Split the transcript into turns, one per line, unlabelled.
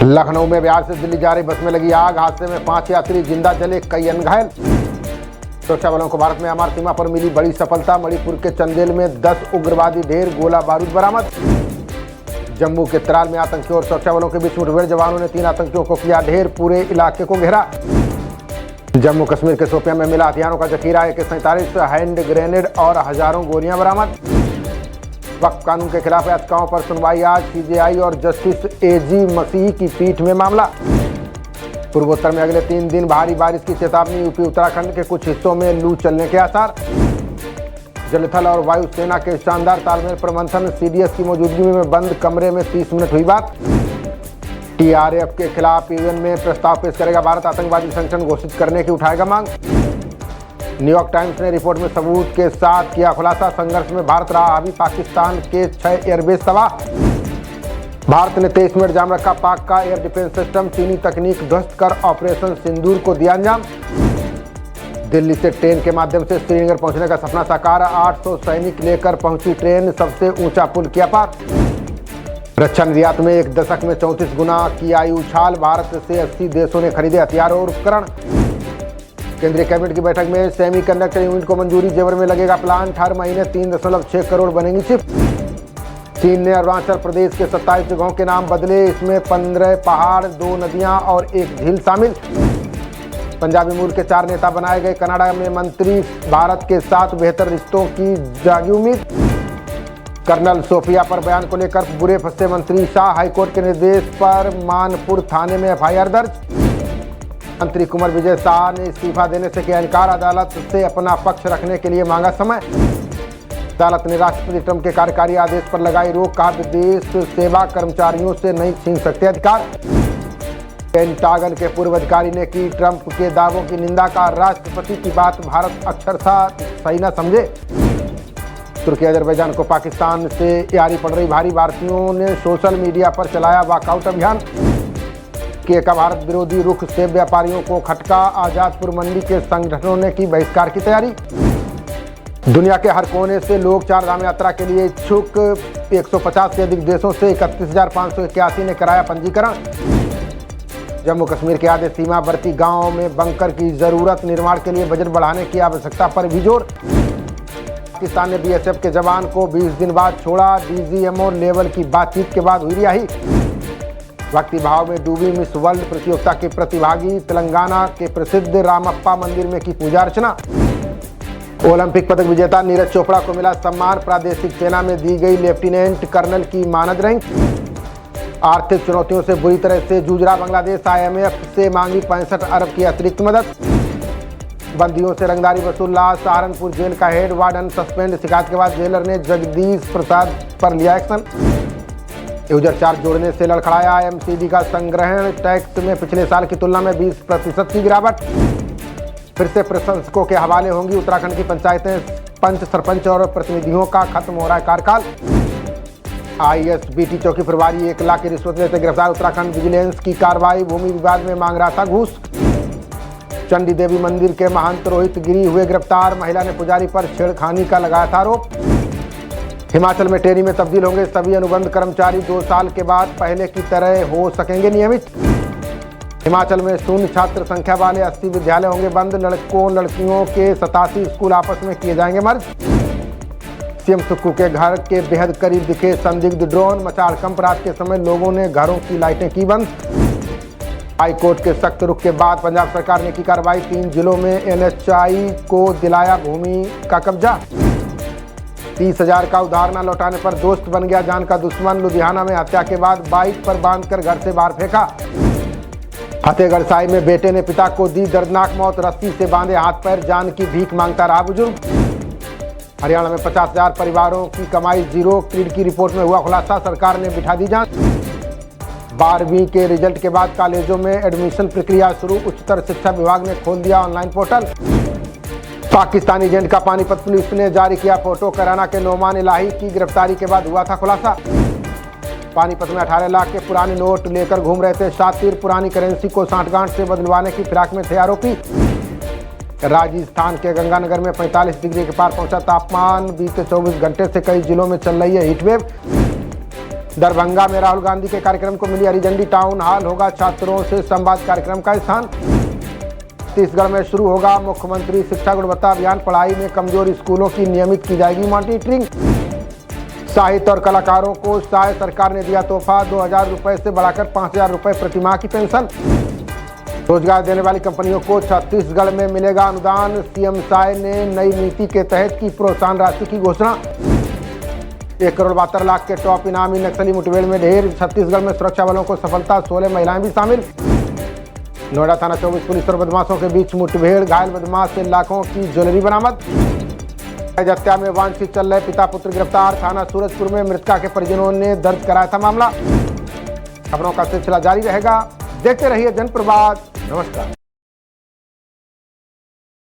लखनऊ में बिहार से दिल्ली जा रही बस में लगी आग। हादसे में 5 यात्री जिंदा जले, कई अन्य घायल। सुरक्षा बलों को भारत में अमार सीमा पर मिली बड़ी सफलता। मणिपुर के चंदेल में 10 उग्रवादी ढेर गोला बारूद बरामद। जम्मू के त्राल में आतंकियों और सुरक्षा बलों के बीच मुठभेड़, जवानों ने 3 आतंकियों को किया ढेर, पूरे इलाके को घेरा। जम्मू कश्मीर के शोपियां में मिला हथियारों का जखीरा, AK-47 हैंड ग्रेनेड और हजारों गोलियां बरामद। वक्फ कानून के खिलाफ याचिकाओं पर सुनवाई आज। CJI और जस्टिस AG मसीह की पीठ में मामला। पूर्वोत्तर में अगले 3 दिन भारी बारिश की चेतावनी। यूपी उत्तराखंड के कुछ हिस्सों में लू चलने के आसार। जलथल और वायुसेना के शानदार तालमेल पर मंथन। CDS की मौजूदगी में बंद कमरे में 30 मिनट हुई बात। TRF के खिलाफ UN में प्रस्ताव पेश करेगा भारत। आतंकवादी संगठन घोषित करने की उठाएगा मांग। न्यूयॉर्क टाइम्स ने रिपोर्ट में सबूत के साथ किया खुलासा। संघर्ष में भारत रहा हावी, पाकिस्तान के 6 एयरबेस तबाह। भारत ने 23 मिनट जाम रखा पाक का एयर डिफेंस सिस्टम। चीनी तकनीक ध्वस्त कर ऑपरेशन सिंदूर को दिया अंजाम। दिल्ली से ट्रेन के माध्यम से श्रीनगर पहुंचने का सपना साकार। 800 सैनिक लेकर पहुंची ट्रेन, सबसे ऊंचा पुल किया पार। रक्षा निर्यात में 1 दशक में 34 गुना की आई उछाल। भारत से 80 देशों ने खरीदे हथियार और उपकरण। केंद्रीय कैबिनेट की बैठक में सेमीकंडक्टर यूनिट को मंजूरी। जेवर में लगेगा प्लांट। हर महीने 3.6 करोड़ बनेंगी चिप। चीन ने अरुणाचल प्रदेश के 27 जगहों के नाम बदले। इसमें 15 पहाड़, 2 नदियां और 1 झील शामिल। पंजाबी मूल के 4 नेता बनाए गए। कनाडा में मंत्री। भारत के साथ बेहतर रिश्तों की जागी उम्मीद। कर्नल सोफिया पर बयान को लेकर बुरे फंसे मंत्री शाह। हाईकोर्ट के निर्देश पर मानपुर थाने में FIR दर्ज। मंत्री कुंवर विजय शाह ने इस्तीफा देने से किया इनकार। अदालत से अपना पक्ष रखने के लिए मांगा समय। अदालत ने राष्ट्रपति ट्रंप के कार्यकारी आदेश पर लगाई रोक। कहा विदेश सेवा कर्मचारियों से नहीं छीन सकते अधिकार। पेंटागन के पूर्व अधिकारी ने की ट्रंप के दावों की निंदा। का राष्ट्रपति की बात भारत अक्षरशः सही न समझे। तुर्की अजरबैजान को पाकिस्तान से यारी पड़ रही भारी। भारतीयों ने सोशल मीडिया पर चलाया वॉकआउट अभियान। का भारत विरोधी रुख से व्यापारियों को खटका। आजादपुर मंडी के संगठनों ने की बहिष्कार की तैयारी। दुनिया के हर कोने से लोग 4 धाम यात्रा के लिए इच्छुक। 150 से अधिक देशों से 31,581 ने कराया पंजीकरण। जम्मू कश्मीर के आधे सीमावर्ती गांवों में बंकर की जरूरत। निर्माण के लिए बजट बढ़ाने की आवश्यकता पर भी जोर। पाकिस्तान ने BSF के जवान को 20 दिन बाद छोड़ा। DGMO लेवल की बातचीत के बाद हुई रिहाई। भक्ति भाव में डूबी मिस वर्ल्ड प्रतियोगिता के प्रतिभागी। तेलंगाना के प्रसिद्ध रामप्पा मंदिर में की पूजा अर्चना। ओलंपिक पदक विजेता नीरज चोपड़ा को मिला सम्मान। प्रादेशिक सेना में दी गई लेफ्टिनेंट कर्नल की मानद रैंक। आर्थिक चुनौतियों से बुरी तरह से जूझ रहा बांग्लादेश। IMF से मांगी 65 अरब की अतिरिक्त मदद। बंदियों से रंगदारी वसूल। सहारनपुर जेल का हेड वार्डन सस्पेंड। शिकायत के बाद जेलर ने जगदीश प्रसाद पर लिया एक्शन। यूजर चार्ज जोड़ने से लड़खड़ाया MCD का संग्रहण। टैक्स में पिछले साल की तुलना में 20% की गिरावट। फिर से प्रशंसकों के हवाले होंगी उत्तराखंड की पंचायतें। पंच, सरपंच और प्रतिनिधियों का खत्म हो रहा है कार्यकाल। ISBT चौकी प्रभारी 1 लाख की रिश्वत लेते गिरफ्तार। उत्तराखंड विजिलेंस की कार्रवाई। भूमि विवाद में मांग रहा था घूस। चंडी देवी मंदिर के महंत रोहित गिरी हुए गिरफ्तार। महिला ने पुजारी पर छेड़खानी का लगाया था आरोप। हिमाचल में टेरी में तब्दील होंगे सभी अनुबंध कर्मचारी। 2 साल के बाद पहले की तरह हो सकेंगे नियमित। हिमाचल में शून्य छात्र संख्या वाले 80 विद्यालय होंगे बंद। लड़कों लड़कियों के 87 स्कूल आपस में किए जाएंगे मर्ज। CM सुक्खू के घर के बेहद करीब दिखे संदिग्ध ड्रोन। मचा हड़कंप। रात के समय लोगों ने घरों की लाइटें की बंद। हाईकोर्ट के सख्त रुख के बाद पंजाब सरकार ने की कार्रवाई। 3 जिलों में NHI को दिलाया भूमि का कब्जा। 30,000 का उधार न लौटाने पर दोस्त बन गया जान का दुश्मन। लुधियाना में हत्या के बाद बाइक पर बांधकर घर से बाहर फेंका। फतेहगढ़ साहिब में बेटे ने पिता को दी दर्दनाक मौत। रस्सी से बांधे हाथ पैर। जान की भीख मांगता रहा बुजुर्ग। हरियाणा में 50,000 परिवारों की कमाई जीरो। क्रीड की रिपोर्ट में हुआ खुलासा। सरकार ने बिठा दी जांच। 12वीं के रिजल्ट के बाद कॉलेजों में एडमिशन प्रक्रिया शुरू। उच्चतर शिक्षा विभाग ने खोल दिया ऑनलाइन पोर्टल। पाकिस्तानी एजेंट का पानीपत पुलिस ने जारी किया फोटो। कैराना के नोमान इलाही की गिरफ्तारी के बाद हुआ था खुलासा। पानीपत में 18 लाख के पुराने नोट लेकर घूम रहे थे शातिर। पुरानी करेंसी को सांठगांठ से बदलवाने की फिराक में थे आरोपी। राजस्थान के गंगानगर में 45 डिग्री के पार पहुंचा तापमान। बीते 24 घंटे से कई जिलों में चल रही है हीटवेव। दरभंगा में राहुल गांधी के कार्यक्रम को मिली हरी झंडी। टाउन हॉल होगा छात्रों से संवाद कार्यक्रम का स्थान। छत्तीसगढ़ में शुरू होगा मुख्यमंत्री शिक्षा गुणवत्ता अभियान। पढ़ाई में कमजोर स्कूलों की नियमित की जाएगी मॉनिटरिंग। साहित्य और कलाकारों को साय सरकार ने दिया तोहफा। 2,000 रुपए से बढ़ाकर 5,000 रुपए प्रति माह की पेंशन। रोजगार देने वाली कंपनियों को छत्तीसगढ़ में मिलेगा अनुदान। सीएम साय ने नई नीति के तहत की प्रोत्साहन राशि की घोषणा। 1,72 लाख के टॉप इनामी नक्सली मुठभेड़ में ढेर। छत्तीसगढ़ में सुरक्षा बलों को सफलता। 16 महिलाएं भी शामिल। नोएडा थाना 24 पुलिस और बदमाशों के बीच मुठभेड़। घायल बदमाश से लाखों की ज्वेलरी बरामद। हत्या में वांछित चल रहे पिता पुत्र गिरफ्तार। थाना सूरजपुर में मृतका के परिजनों ने दर्ज कराया था मामला। खबरों का सिलसिला जारी रहेगा। देखते रहिए जनप्रवाद। नमस्कार।